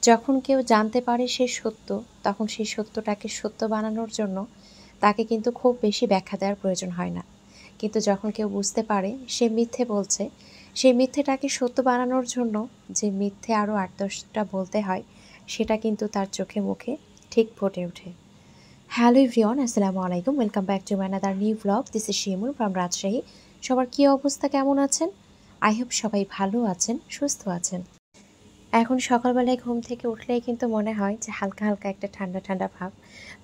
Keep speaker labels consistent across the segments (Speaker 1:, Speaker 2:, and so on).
Speaker 1: যখন কেউ জানতে পারে সে সত্য, তখন সেই সত্যটাকে সত্য বানানোর জন্য তাকে কিন্তু খুব বেশি ব্যাখ্যা দেওয়ার প্রয়োজন হয় না। কিন্তু যখন কেউ বুঝতে পারে সে মিথ্যে বলছে, সেই মিথ্যেটাকে সত্য বানানোর জন্য যে মিথ্যে আরও ৮-১০টা বলতে হয়, সেটা কিন্তু তার চোখে মুখে ঠিক ফুটে ওঠে। হ্যালো এভরিওয়ান, আসসালামু আলাইকুম। Welcome back to my another new blog. This is Shimul from Rajshahi. সবার কী অবস্থা, কেমন আছেন? আই হোপ সবাই ভালো আছেন, সুস্থ আছেন। এখন সকালবেলায় ঘুম থেকে উঠলেই কিন্তু মনে হয় যে হালকা হালকা একটা ঠান্ডা ঠান্ডা ভাব।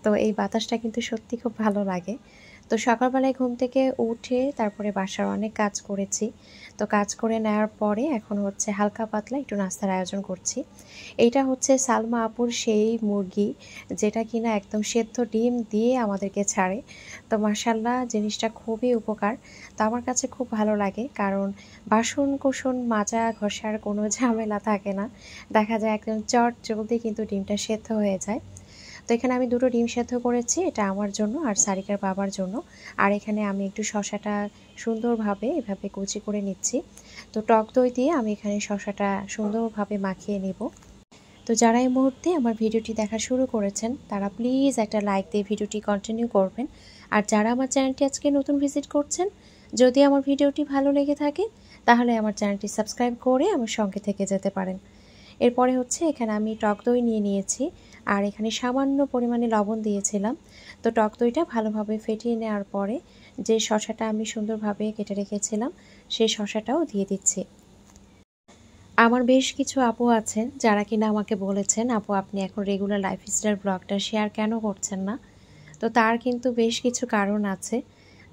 Speaker 1: তো এই বাতাসটা কিন্তু সত্যি খুব ভালো লাগে। তো সকালবেলায় ঘুম থেকে উঠে তারপরে বাসার অনেক কাজ করেছি। তো কাজ করে নেওয়ার পরে এখন হচ্ছে হালকা পাতলা একটু নাস্তার আয়োজন করছি। এইটা হচ্ছে সালমা আপুর সেই মুরগি, যেটা কিনা একদম সেদ্ধ ডিম দিয়ে আমাদেরকে ছাড়ে। তো মাশাল্লাহ, জিনিসটা খুবই উপকার। তো আমার কাছে খুব ভালো লাগে, কারণ বাসন কোসন মাজা ঘষার কোনো ঝামেলা থাকে না। দেখা যায় একদম চট জলদি কিন্তু ডিমটা সেদ্ধ হয়ে যায়। তো এখানে আমি 2টো ডিম সেদ্ধ করেছি, এটা আমার জন্য আর সারিকার বাবার জন্য। আর এখানে আমি একটু শসাটা সুন্দরভাবে এভাবে কুচি করে নিচ্ছি। তো টক দই দিয়ে আমি এখানে শসাটা সুন্দরভাবে মাখিয়ে নেব। তো যারা এই মুহূর্তে আমার ভিডিওটি দেখা শুরু করেছেন, তারা প্লিজ একটা লাইক দিয়ে ভিডিওটি কন্টিনিউ করবেন। আর যারা আমার চ্যানেলটি আজকে নতুন ভিজিট করছেন, যদি আমার ভিডিওটি ভালো লেগে থাকে, তাহলে আমার চ্যানেলটি সাবস্ক্রাইব করে আমার সঙ্গে থেকে যেতে পারেন। এরপরে হচ্ছে এখানে আমি টক দই নিয়ে নিয়েছি, আর এখানে সামান্য পরিমাণে লবণ দিয়েছিলাম। তো টক দইটা ভালোভাবে ফেটিয়ে নেওয়ার পরে যে শসাটা আমি সুন্দরভাবে কেটে রেখেছিলাম, সেই শসাটাও দিয়ে দিচ্ছি। আমার বেশ কিছু আপু আছেন যারা কিনা আমাকে বলেছেন, আপু আপনি এখন রেগুলার লাইফস্টাইল ব্লগটা শেয়ার কেন করছেন না? তো তার কিন্তু বেশ কিছু কারণ আছে।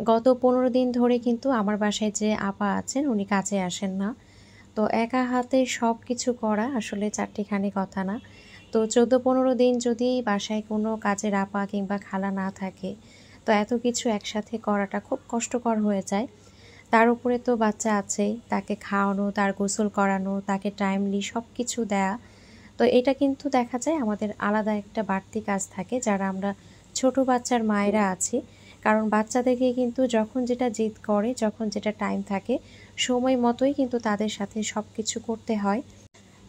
Speaker 1: গত 15 দিন ধরে কিন্তু আমার বাসায় যে আপা আছেন উনি কাজে আসেন না। তো একা হাতে সব কিছু করা আসলে চারটিখানি কথা না। তো 14-15 দিন যদি বাসায় কোনো কাজের আপা কিংবা খালা না থাকে, তো এত কিছু একসাথে করাটা খুব কষ্টকর হয়ে যায়। তার উপরে তো বাচ্চা আছেই, তাকে খাওয়ানো, তার গোসল করানো, তাকে টাইমলি সব কিছু দেয়া। তো এটা কিন্তু দেখা যায় আমাদের আলাদা একটা বাড়তি কাজ থাকে যারা আমরা ছোট বাচ্চার মায়েরা আছি। কারণ বাচ্চাদেরকে কিন্তু যখন যেটা জিদ করে, যখন যেটা টাইম থাকে, সময় মতোই কিন্তু তাদের সাথে সব কিছু করতে হয়।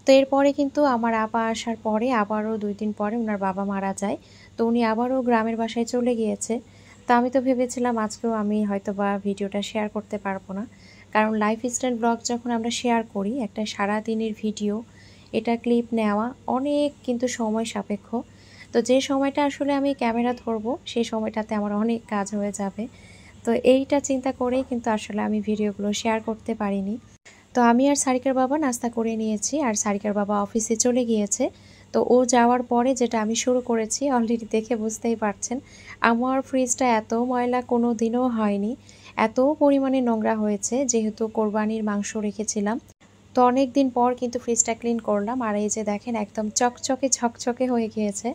Speaker 1: তো এরপরে কিন্তু আমার আপা আসার পরে আবারও 2 দিন পরে ওনার বাবা মারা যায়। তো উনি আবারও গ্রামের বাসায় চলে গিয়েছে। তো আমি তো ভেবেছিলাম আজকেও আমি হয়তোবা ভিডিওটা শেয়ার করতে পারবো না, কারণ লাইফস্টাইল ব্লগ যখন আমরা শেয়ার করি, একটা সারাদিনের ভিডিও, এটা ক্লিপ নেওয়া অনেক কিন্তু সময় সাপেক্ষ। তো যে সময়টা আসলে আমি ক্যামেরা ধরবো, সেই সময়টাতে আমার অনেক কাজ হয়ে যাবে। তো এইটা চিন্তা করেই কিন্তু আসলে আমি ভিডিওগুলো শেয়ার করতে পারিনি। তো আমি আর সারিকার বাবা নাস্তা করে নিয়েছি, আর সারিকার বাবা অফিসে চলে গিয়েছে। তো ও যাওয়ার পরে যেটা আমি শুরু করেছি, অলরেডি দেখে বুঝতেই পারছেন, আমার ফ্রিজটা এত ময়লা কোনো দিনও হয়নি। এত পরিমাণে নোংরা হয়েছে, যেহেতু কোরবানির মাংস রেখেছিলাম। তো অনেক দিন পর কিন্তু ফ্রিজটা ক্লিন করলাম, আর এই যে দেখেন একদম চকচকে ঝকঝকে হয়ে গিয়েছে।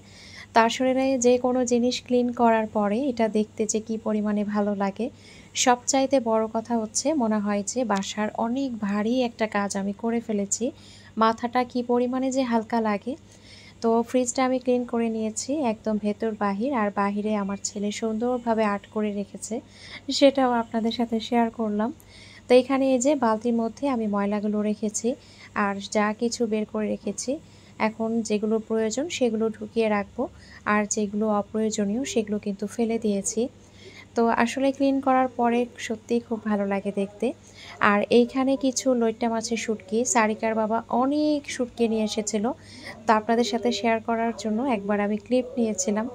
Speaker 1: তো আসলে যে কোনো জিনিস ক্লিন করার পরে এটা দেখতে যে কি পরিমাণে ভালো লাগে। সবচাইতে বড় কথা হচ্ছে মনে হয় যে বাসার অনেক ভারী একটা কাজ আমি করে ফেলেছি, মাথাটা কি পরিমাণে যে হালকা লাগে। তো ফ্রিজটা আমি ক্লিন করে নিয়েছি একদম ভেতর বাহির, আর বাহিরে আমার ছেলে সুন্দরভাবে আর্ট করে রেখেছে, সেটাও আপনাদের সাথে শেয়ার করলাম। তো এখানে এই যে বালতির মধ্যে আমি ময়লাগুলো রেখেছি, আর যা কিছু বের করে রেখেছি। এখন যেগুলো প্রয়োজন সেগুলো ঢুকিয়ে রাখবো, আর যেগুলো অপ্রয়োজনীয় সেগুলো কিন্তু ফেলে দিয়েছি। তো আসলে ক্লিন করার পরে সত্যিই খুব ভালো লাগে দেখতে। আর এইখানে কিছু লইট্টা মাছের শুটকি, সারিকার বাবা অনেক শুটকি নিয়ে এসেছিল। তো আপনাদের সাথে শেয়ার করার জন্য একবার আমি ক্লিপ নিয়েছিলাম।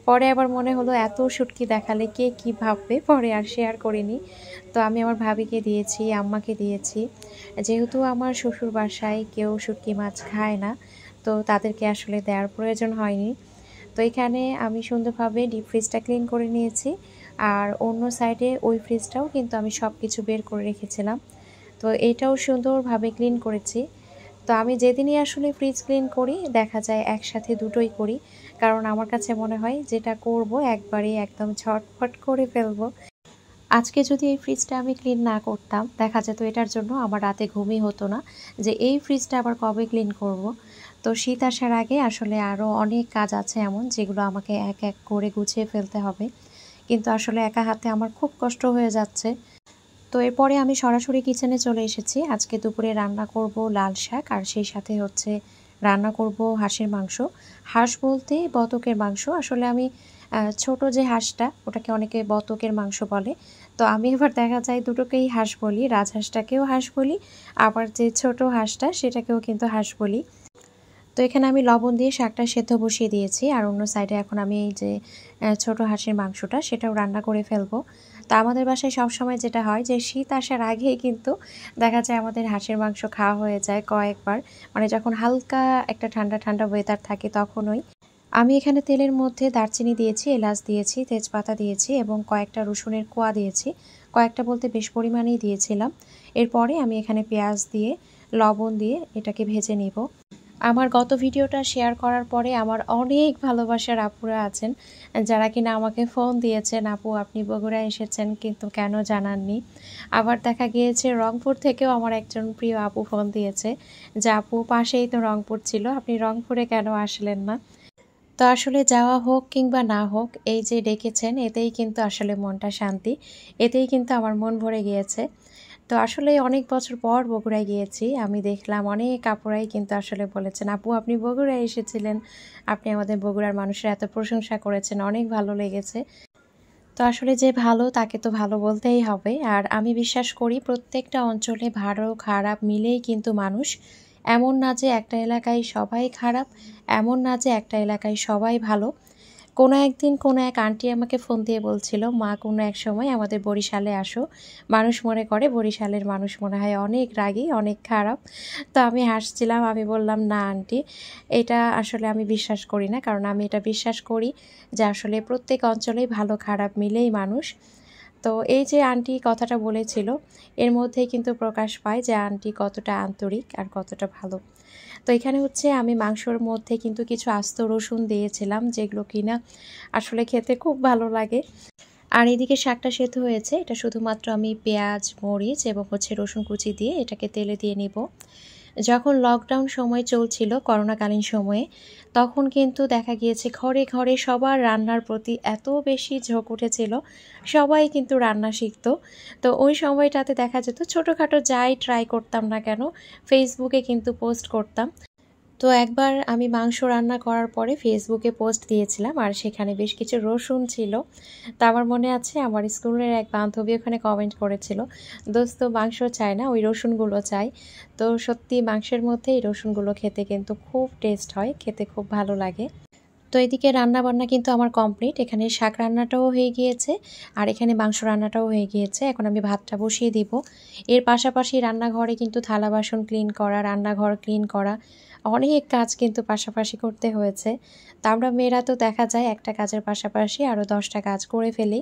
Speaker 1: পরে আবার মনে হলো এত শুটকি দেখালে কে কী ভাববে, পরে আর শেয়ার করিনি। তো আমি আমার ভাবিকে দিয়েছি, আম্মাকে দিয়েছি। যেহেতু আমার শ্বশুর বাসায় কেউ শুটকি মাছ খায় না, তো তাদেরকে আসলে দেওয়ার প্রয়োজন হয়নি। তো এখানে আমি সুন্দরভাবে ডিপ ফ্রিজটা ক্লিন করে নিয়েছি, আর অন্য সাইডে ওই ফ্রিজটাও কিন্তু আমি সব কিছু বের করে রেখেছিলাম। তো এটাও সুন্দরভাবে ক্লিন করেছি। তো আমি যেদিনই আসলে ফ্রিজ ক্লিন করি, দেখা যায় একসাথে দুটোই করি, কারণ আমার কাছে মনে হয় যেটা করব একবারে একদম ঝটফট করে ফেলবো। আজকে যদি এই ফ্রিজটা আমি ক্লিন না করতাম, দেখা যেত এটার জন্য আমার রাতে ঘুমই হতো না, যে এই ফ্রিজটা আবার কবে ক্লিন করব। তো শীত আসার আগে আসলে আরও অনেক কাজ আছে এমন, যেগুলো আমাকে এক এক করে গুছিয়ে ফেলতে হবে, কিন্তু আসলে একা হাতে আমার খুব কষ্ট হয়ে যাচ্ছে। তো এরপরে আমি সরাসরি কিচেনে চলে এসেছি। আজকে দুপুরে রান্না করব লাল শাক, আর সেই সাথে হচ্ছে রান্না করব হাঁসের মাংস। হাঁস বলতে বতকের মাংস। আসলে আমি ছোট যে হাঁসটা ওটাকে অনেকে বতকের মাংস বলে। তো আমি এবার দেখা যায় দুটোকেই হাঁস বলি। রাজহাঁসটাকেও হাঁস বলি, আবার যে ছোট হাঁসটা সেটাকেও কিন্তু হাঁস বলি। তো এখানে আমি লবণ দিয়ে শাকটা সেদ্ধ বসিয়ে দিয়েছি, আর অন্য সাইডে এখন আমি এই যে ছোট হাঁসের মাংসটা সেটাও রান্না করে ফেলবো। তো আমাদের বাসায় সবসময় যেটা হয় যে শীত আসার আগেই কিন্তু দেখা যায় আমাদের হাঁসের মাংস খাওয়া হয়ে যায় কয়েকবার, মানে যখন হালকা একটা ঠান্ডা ঠান্ডা ওয়েদার থাকে তখনই। আমি এখানে তেলের মধ্যে দারচিনি দিয়েছি, এলাচ দিয়েছি, তেজপাতা দিয়েছি এবং কয়েকটা রসুনের কোয়া দিয়েছি। কয়েকটা বলতে বেশ পরিমাণেই দিয়েছিলাম। এরপরে আমি এখানে পেঁয়াজ দিয়ে লবণ দিয়ে এটাকে ভেজে নিব। আমার গত ভিডিওটা শেয়ার করার পরে আমার অনেক ভালোবাসার আপুরা আছেন যারা কিনা আমাকে ফোন দিয়েছেন, আপু আপনি বগুড়া এসেছেন কিন্তু কেন জানাননি। আবার দেখা গিয়েছে রংপুর থেকেও আমার একজন প্রিয় আপু ফোন দিয়েছে যে আপু পাশেই তো রংপুর ছিল, আপনি রংপুরে কেন আসলেন না। তো আসলে যাওয়া হোক কিংবা না হোক, এই যে ডেকেছেন এতেই কিন্তু আসলে মনটা শান্তি, এতেই কিন্তু আমার মন ভরে গিয়েছে। তো আসলে অনেক বছর পর বগুড়ায় গিয়েছি, আমি দেখলাম অনেক আপুরাই কিন্তু আসলে বলেছেন আপু আপনি বগুড়ায় এসেছিলেন, আপনি আমাদের বগুড়ার মানুষের এত প্রশংসা করেছেন, অনেক ভালো লেগেছে। তো আসলে যে ভালো তাকে তো ভালো বলতেই হবে। আর আমি বিশ্বাস করি প্রত্যেকটা অঞ্চলে ভালো খারাপ মিলেই কিন্তু মানুষ। এমন না যে একটা এলাকায় সবাই খারাপ, এমন না যে একটা এলাকায় সবাই ভালো। কোনো একদিন কোনো এক আন্টি আমাকে ফোন দিয়ে বলছিল মা কোনো এক সময় আমাদের বরিশালে আসো, মানুষ মনে করে বরিশালের মানুষ মনে হয় অনেক রাগী অনেক খারাপ। তো আমি হাসছিলাম, আমি বললাম না আন্টি, এটা আসলে আমি বিশ্বাস করি না, কারণ আমি এটা বিশ্বাস করি যে আসলে প্রত্যেক অঞ্চলেই ভালো খারাপ মিলেই মানুষ। তো এই যে আন্টি কথাটা বলেছিল এর মধ্যেই কিন্তু প্রকাশ পায় যে আন্টি কতটা আন্তরিক আর কতটা ভালো। তো এখানে হচ্ছে আমি মাংসর মধ্যে কিন্তু কিছু আস্ত রসুন দিয়েছিলাম যেগুলো কিনা আসলে খেতে খুব ভালো লাগে। আর এদিকে শাকটা সেদ্ধ হয়েছে, এটা শুধুমাত্র আমি পেঁয়াজ মরিচ এবং হচ্ছে রসুন কুচি দিয়ে এটাকে তেলে দিয়ে নিব। যখন লকডাউন সময় চলছিল করোনাকালীন সময়ে, তখন কিন্তু দেখা গিয়েছে ঘরে ঘরে সবার রান্নার প্রতি এত বেশি ঝোঁক উঠেছিল, সবাই কিন্তু রান্না শিখতো। তো ওই সময়টাতে দেখা যেত ছোটোখাটো যাই ট্রাই করতাম না কেন ফেসবুকে কিন্তু পোস্ট করতাম। তো একবার আমি মাংস রান্না করার পরে ফেসবুকে পোস্ট দিয়েছিলাম, আর সেখানে বেশ কিছু রসুন ছিল। তা আমার মনে আছে আমার স্কুলের এক বান্ধবী ওখানে কমেন্ট করেছিল, দোস্ত মাংস চায় না ওই রসুনগুলো চাই। তো সত্যি মাংসের মধ্যে এই রসুনগুলো খেতে কিন্তু খুব টেস্ট হয়, খেতে খুব ভালো লাগে। তো এদিকে রান্না বান্না কিন্তু আমার কমপ্লিট, এখানে শাক রান্নাটাও হয়ে গিয়েছে আর এখানে মাংস রান্নাটাও হয়ে গিয়েছে। এখন আমি ভাতটা বসিয়ে দিব। এর পাশাপাশি রান্নাঘরে কিন্তু থালা বাসন ক্লিন করা, রান্নাঘর ক্লিন করা, অনেক কাজ কিন্তু পাশাপাশি করতে হয়েছে। তা আমরা মেয়েরা তো দেখা যায় একটা কাজের পাশাপাশি আরও 10টা কাজ করে ফেলি।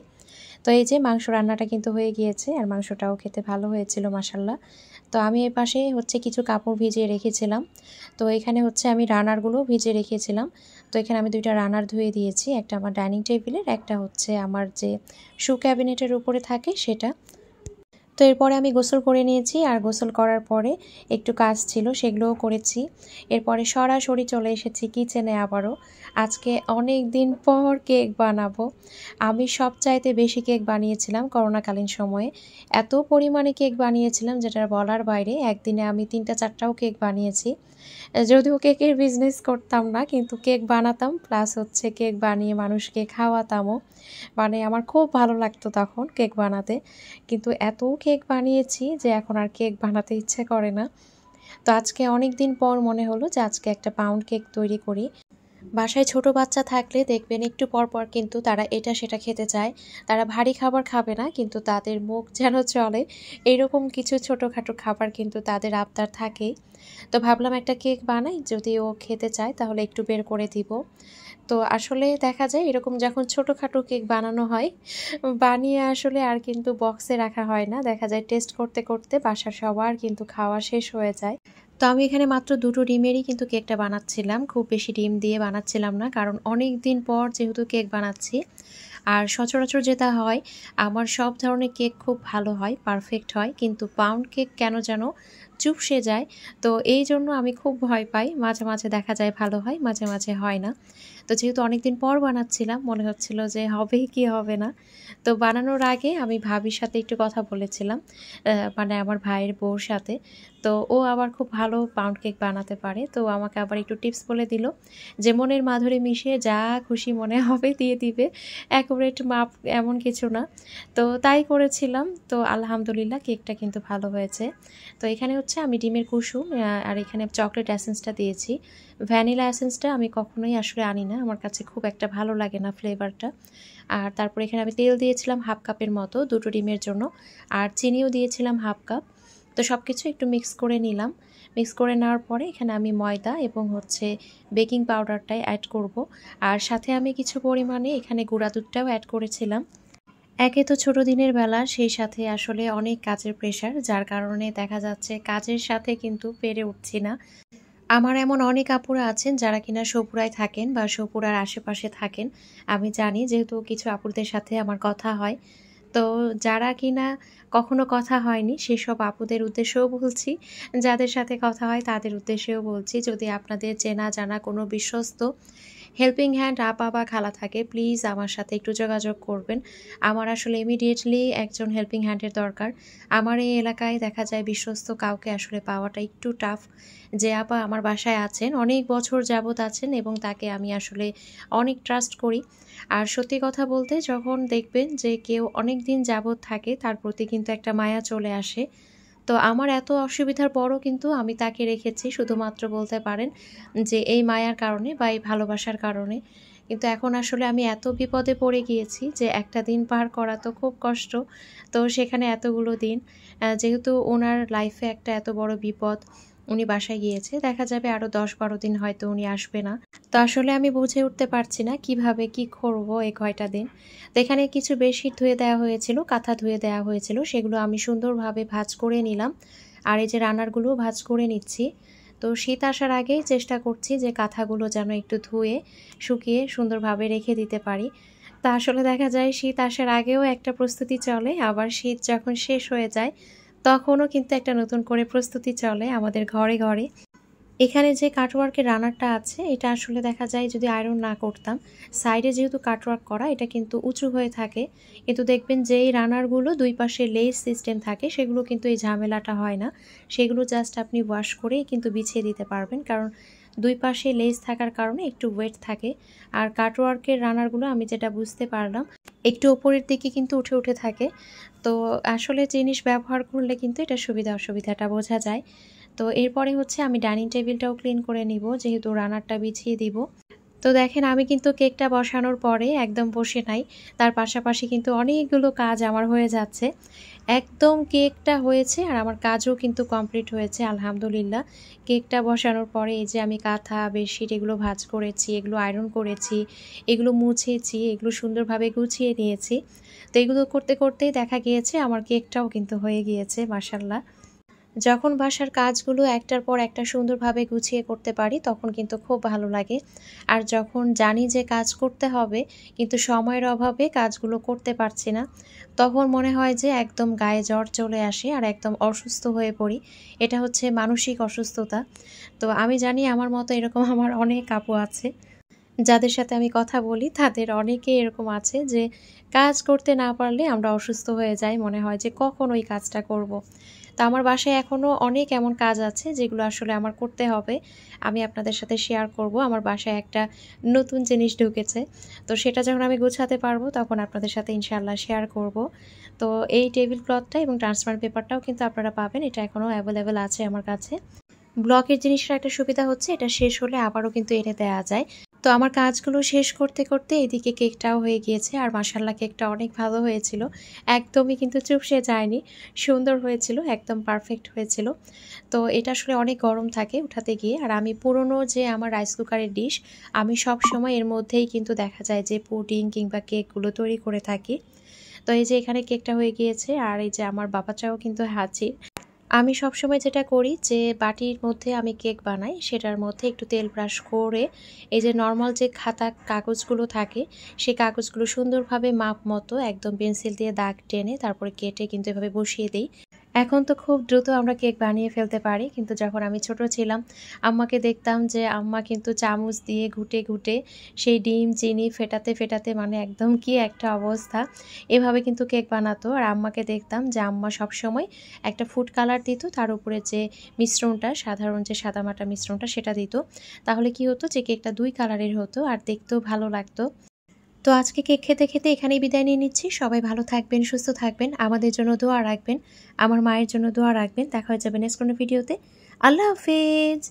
Speaker 1: তো এই যে মাংস রান্নাটা কিন্তু হয়ে গিয়েছে আর মাংসটাও খেতে ভালো হয়েছিল মাশাল্লাহ। তো আমি এর পাশে হচ্ছে কিছু কাপড় ভিজিয়ে রেখেছিলাম। তো এখানে হচ্ছে আমি রানারগুলো ভিজিয়ে রেখেছিলাম। তো এখানে আমি 2টা রানার ধুয়ে দিয়েছি, একটা আমার ডাইনিং টেবিলের, একটা হচ্ছে আমার যে শু ক্যাবিনেটের উপরে থাকে সেটা। তো এরপরে আমি গোসল করে নিয়েছি, আর গোসল করার পরে একটু কাজ ছিল সেগুলোও করেছি। এরপরে সরাসরি চলে এসেছি কিচেনে আবারও। আজকে অনেক দিন পর কেক বানাবো। আমি সবচাইতে বেশি কেক বানিয়েছিলাম করোনাকালীন সময়ে, এত পরিমাণে কেক বানিয়েছিলাম যেটা বলার বাইরে। একদিনে আমি 3টা 4টাও কেক বানিয়েছি। যদিও কেকের বিজনেস করতাম না, কিন্তু কেক বানাতাম প্লাস হচ্ছে কেক বানিয়ে মানুষকে খাওয়াতামও। মানে আমার খুব ভালো লাগতো তখন কেক বানাতে, কিন্তু এত কেক বানিয়েছি যে এখন আর কেক বানাতে ইচ্ছে করে না। তো আজকে অনেক দিন পর মনে হলো যে আজকে একটা পাউন্ড কেক তৈরি করি। বাসায় ছোট বাচ্চা থাকলে দেখবেন একটু পর পর কিন্তু তারা এটা সেটা খেতে চায়, তারা ভারী খাবার খাবে না কিন্তু তাদের মুখ যেন চলে এইরকম কিছু ছোটোখাটো খাবার কিন্তু তাদের আবদার থাকেই। তো ভাবলাম একটা কেক বানাই, যদি ও খেতে চায় তাহলে একটু বের করে দিব। তো আসলে দেখা যায় এরকম যখন ছোটোখাটো কেক বানানো হয়, বানিয়ে আসলে আর কিন্তু বক্সে রাখা হয় না, দেখা যায় টেস্ট করতে করতে বাসার সবার কিন্তু খাওয়া শেষ হয়ে যায়। তো আমি এখানে মাত্র 2টো ডিমেরই কিন্তু কেকটা বানাচ্ছিলাম, খুব বেশি ডিম দিয়ে বানাচ্ছিলাম না, কারণ অনেক দিন পর যেহেতু কেক বানাচ্ছি। আর সচরাচর যেটা হয় আমার সব ধরনের কেক খুব ভালো হয়, পারফেক্ট হয়, কিন্তু পাউন্ড কেক কেন যেন চুপসে যায়। তো এই জন্য আমি খুব ভয় পাই। মাঝে মাঝে দেখা যায় ভালো হয়, মাঝে মাঝে হয় না। তো যেহেতু অনেকদিন পর বানাচ্ছিলাম, মনে হচ্ছিল যে হবে কি হবে না। তো বানানোর আগে আমি ভাবির সাথে একটু কথা বলেছিলাম, মানে আমার ভাইয়ের বউর সাথে। তো ও আবার খুব ভালো পাউন্ড কেক বানাতে পারে। তো আমাকে আবার একটু টিপস বলে দিল যে মনের মাধুরী মিশিয়ে যা খুশি মনে হবে দিয়ে দিবে, অ্যাকুরেট মাপ এমন কিছু না। তো তাই করেছিলাম। তো আলহামদুলিল্লাহ কেকটা কিন্তু ভালো হয়েছে। তো এখানে হচ্ছে আমি ডিমের কুসুম আর এখানে চকলেট এসেন্সটা দিয়েছি। ভ্যানিলা এসেন্সটা আমি কখনোই আসলে আনি না, আমার কাছে খুব একটা ভালো লাগে না ফ্লেভারটা। আর তারপর এখানে আমি তেল দিয়েছিলাম হাফ কাপের মতো 2টো ডিমের জন্য, আর চিনিও দিয়েছিলাম হাফ কাপ। তো সব কিছু একটু মিক্স করে নিলাম। মিক্স করে নেওয়ার পরে এখানে আমি ময়দা এবং হচ্ছে বেকিং পাউডারটাই অ্যাড করব। আর সাথে আমি কিছু পরিমাণে এখানে গুঁড়া দুধটাও অ্যাড করেছিলাম। একে তো ছোট দিনের বেলা, সেই সাথে আসলে অনেক কাজের প্রেশার, যার কারণে দেখা যাচ্ছে কাজের সাথে কিন্তু পেরে উঠছি না। আমার এমন অনেক আপুরা আছেন যারা কিনা সপুরায় থাকেন বা সপুরার আশেপাশে থাকেন। আমি জানি, যেহেতু কিছু আপুদের সাথে আমার কথা হয়। তো যারা কিনা কখনো কথা হয়নি সেসব আপুদের উদ্দেশ্যেও বলছি, যাদের সাথে কথা হয় তাদের উদ্দেশ্যেও বলছি, যদি আপনাদের চেনা জানা কোনো বিশ্বস্ত হেল্পিং হ্যান্ড আপা বা খালা থাকে, প্লিজ আমার সাথে একটু যোগাযোগ করবেন। আমার আসলে ইমিডিয়েটলি একজন হেল্পিং হ্যান্ডের দরকার। আমার এই এলাকায় দেখা যায় বিশ্বস্ত কাউকে আসলে পাওয়াটা একটু টাফ। যে আপা আমার বাসায় আছেন, অনেক বছর যাবৎ আছেন এবং তাকে আমি আসলে অনেক ট্রাস্ট করি। আর সত্যি কথা বলতে, যখন দেখবেন যে কেউ অনেক দিন যাবৎ থাকে, তার প্রতি কিন্তু একটা মায়া চলে আসে। তো আমার এত অসুবিধার পরও কিন্তু আমি তাকে রেখেছি, শুধুমাত্র বলতে পারেন যে এই মায়ার কারণে বা এই ভালোবাসার কারণে। কিন্তু এখন আসলে আমি এত বিপদে পড়ে গিয়েছি যে একটা দিন পার করা তো খুব কষ্ট। তো সেখানে এতগুলো দিন, যেহেতু ওনার লাইফে একটা এত বড় বিপদ, উনি বাসায় গিয়েছে, দেখা যাবে আরও 10-12 দিন হয়তো উনি আসবে না। তো আসলে আমি বুঝে উঠতে পারছি না কিভাবে কি করব এই কয়টা দিন। তো এখানে কিছু বেডশিট ধুয়ে দেওয়া হয়েছিল, কাঁথা ধুয়ে দেওয়া হয়েছিল, সেগুলো আমি সুন্দরভাবে ভাঁজ করে নিলাম। আর এই যে রান্নারগুলো ভাঁজ করে নিচ্ছি। তো শীত আসার আগেই চেষ্টা করছি যে কাঁথাগুলো যেন একটু ধুয়ে শুকিয়ে সুন্দরভাবে রেখে দিতে পারি। তা আসলে দেখা যায় শীত আসার আগেও একটা প্রস্তুতি চলে, আবার শীত যখন শেষ হয়ে যায় তখনও কিন্তু একটা নতুন করে প্রস্তুতি চলে আমাদের ঘরে ঘরে। এখানে যে কাটওয়ার্কের রানারটা আছে, এটা আসলে দেখা যায় যদি আয়রন না করতাম, সাইডে যেহেতু কাটওয়ার্ক করা, এটা কিন্তু উঁচু হয়ে থাকে। কিন্তু দেখবেন যে এই রানারগুলো দুই পাশে লেস সিস্টেম থাকে, সেগুলো কিন্তু এই ঝামেলাটা হয় না। সেগুলো জাস্ট আপনি ওয়াশ করেই কিন্তু বিছিয়ে দিতে পারবেন, কারণ দুই পাশে লেস থাকার কারণে একটু ওয়েট থাকে। আর কাটওয়ার্কের রানারগুলো আমি যেটা বুঝতে পারলাম, একটু ওপরের দিকে কিন্তু উঠে উঠে থাকে। তো আসলে জিনিস ব্যবহার করলে কিন্তু এটা সুবিধা অসুবিধাটা বোঝা যায়। তো এরপরে হচ্ছে আমি ডাইনিং টেবিলটাও ক্লিন করে নিব, যেহেতু রানারটা বিছিয়ে দিব। তো দেখেন, আমি কিন্তু কেকটা বসানোর পরে একদম বসে নাই, তার পাশাপাশি কিন্তু অনেকগুলো কাজ আমার হয়ে যাচ্ছে। একদম কেকটা হয়েছে আর আমার কাজও কিন্তু কমপ্লিট হয়েছে আলহামদুলিল্লাহ। কেকটা বসানোর পরে এই যে আমি কাঁথা বেডশিট এগুলো ভাঁজ করেছি, এগুলো আয়রন করেছি, এগুলো মুছেছি, এগুলো সুন্দরভাবে গুছিয়ে নিয়েছি। তো এগুলো করতে করতেই দেখা গিয়েছে আমার কেকটাও কিন্তু হয়ে গিয়েছে মাশাআল্লাহ। যখন বাসার কাজগুলো একটার পর একটা সুন্দরভাবে গুছিয়ে করতে পারি তখন কিন্তু খুব ভালো লাগে। আর যখন জানি যে কাজ করতে হবে কিন্তু সময়ের অভাবে কাজগুলো করতে পারছি না, তখন মনে হয় যে একদম গায়ে জ্বর চলে আসে আর একদম অসুস্থ হয়ে পড়ি। এটা হচ্ছে মানসিক অসুস্থতা। তো আমি জানি আমার মতো এরকম আমার অনেক আপু আছে, যাদের সাথে আমি কথা বলি তাদের অনেকেই এরকম আছে যে কাজ করতে না পারলে আমরা অসুস্থ হয়ে যাই, মনে হয় যে কখন ওই কাজটা করব। তো আমার বাসায় এখনও অনেক এমন কাজ আছে যেগুলো আসলে আমার করতে হবে। আমি আপনাদের সাথে শেয়ার করব। আমার বাসায় একটা নতুন জিনিস ঢুকেছে, তো সেটা যখন আমি গুছাতে পারবো তখন আপনাদের সাথে ইনশাআল্লাহ শেয়ার করব। তো এই টেবিল ক্লথটা এবং ট্রান্সপারেন্ট পেপারটাও কিন্তু আপনারা পাবেন, এটা এখনও অ্যাভেলেবেল আছে আমার কাছে। ব্লকের জিনিসটা একটা সুবিধা হচ্ছে, এটা শেষ হলে আবারও কিন্তু এনে দেওয়া যায়। তো আমার কাজগুলো শেষ করতে করতে এদিকে কেকটাও হয়ে গিয়েছে, আর মাশাআল্লাহ কেকটা অনেক ভালো হয়েছিল, একদমই কিন্তু চুপসে যায়নি, সুন্দর হয়েছিল, একদম পারফেক্ট হয়েছিল। তো এটা আসলে অনেক গরম থাকে উঠাতে গিয়ে, আর আমি পুরনো যে আমার রাইস কুকারের ডিশ, আমি সব সময় এর মধ্যেই কিন্তু দেখা যায় যে পুডিং কিংবা কেকগুলো তৈরি করে থাকি। তো এই যে এখানে কেকটা হয়ে গিয়েছে, আর এই যে আমার বাবাটাও কিন্তু হাজির। আমি সবসময় যেটা করি যে বাটির মধ্যে আমি কেক বানাই, সেটার মধ্যে একটু তেল ব্রাশ করে এই যে নর্মাল যে খাতা কাগজগুলো থাকে, সেই কাগজগুলো সুন্দরভাবে মাপ মতো একদম পেন্সিল দিয়ে দাগ টেনে তারপরে কেটে কিন্তু এভাবে বসিয়ে দিই। এখন তো খুব দ্রুত আমরা কেক বানিয়ে ফেলতে পারি, কিন্তু যখন আমি ছোট ছিলাম আম্মাকে দেখতাম যে আম্মা কিন্তু চামচ দিয়ে ঘুটে ঘুটে সেই ডিম চিনি ফেটাতে ফেটাতে মানে একদম কি একটা অবস্থা, এভাবে কিন্তু কেক বানাতো। আর আম্মাকে দেখতাম যে আম্মা সবসময় একটা ফুড কালার দিত, তার উপরে যে মিশ্রণটা সাধারণ যে সাদামাটা মিশ্রণটা সেটা দিত। তাহলে কি হতো যে কেকটা 2 কালারের হতো আর দেখতেও ভালো লাগতো। তো আজকে কেক খেতে খেতে এখানেই বিদায় নিয়ে নিচ্ছি। সবাই ভালো থাকবেন, সুস্থ থাকবেন, আমাদের জন্য দোয়া রাখবেন, আমার মায়ের জন্য দোয়া রাখবেন। দেখা হয়ে যাবে নেক্সট কোনো ভিডিওতে। আল্লাহ হাফেজ।